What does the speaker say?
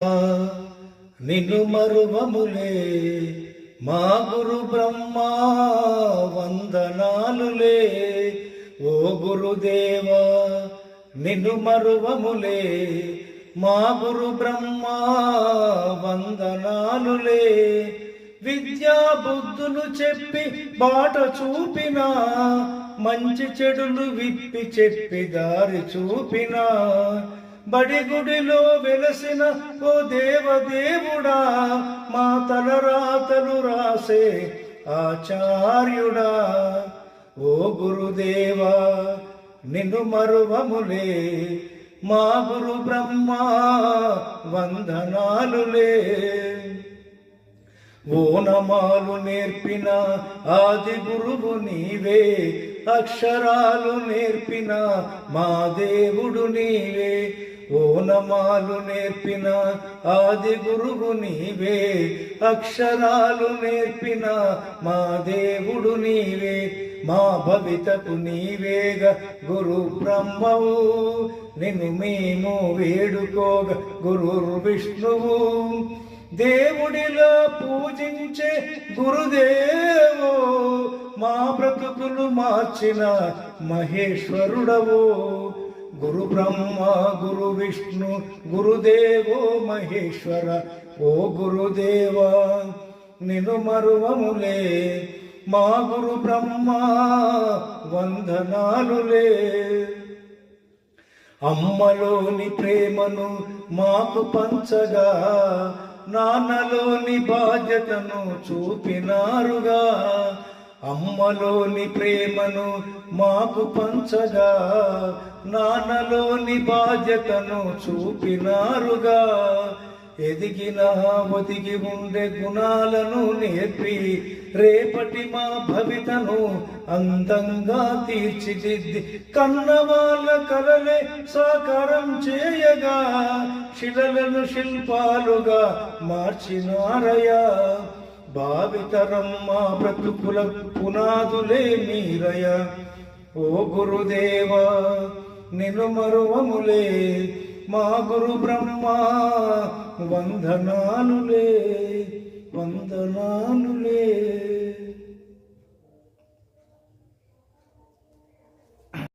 నిన్ను మరువములే మా గురు బ్రహ్మా వందనాలులే. ఓ గురుదేవా నిన్ను మరువములే మా గురు బ్రహ్మా వందనాలులే. విద్యా బుద్ధులు చెప్పి బాట చూపిన, మంచి చెడులు విప్పి చెప్పి దారి చూపిన, బడిగుడిలో వెలసిన ఓ దేవదేవుడా, మా తలరాతలు రాసే ఆచార్యుడా. ఓ గురుదేవా నిన్ను మరువములే మా గురు బ్రహ్మా వందనాలులే. ఓనమాలు నేర్పిన ఆది గురువు నీవే, అక్షరాలు నేర్పిన మా దేవుడు నీవే. ఓనమాలు నేర్పిన ఆది గురువు నీవే, అక్షరాలు నేర్పిన మా దేవుడు నీవే. మా భవితకు నీవేగ గురు బ్రహ్మవు, నిన్ను మేము వేడుకోగ గురు విష్ణువు. దేవుడిలా పూజించే గురుదేవో, మా బ్రతుకులు మార్చిన మహేశ్వరుడవో. గురు బ్రహ్మ గురు విష్ణు గురుదేవో మహేశ్వర. ఓ గురుదేవా నిన్ను మరువములే మా గురు బ్రహ్మ వందనాలులే. అమ్మలోని ప్రేమను మాకు పంచగా, నాన్నలోని బాధ్యతను చూపినారుగా. అమ్మలోని ప్రేమను మాకు పంచగా, నాన్నలోని బాధ్యతను చూపినారుగా. ఎదిగిన ఒదిగి ఉండే గుణాలను నేర్పి, రేపటి మా భవితను అందంగా తీర్చిదిద్ది, కన్నవాళ్ళ కలలే సాకారం చేయగా, శిలలను శిల్పాలుగా మార్చినారయా. భావితరం మా బ్రతుకుల పునాదులే మీరయ. ఓ గురుదేవా నిన్ను మరువములే మా గురు బ్రహ్మా వందనాలులే వందనాలులే.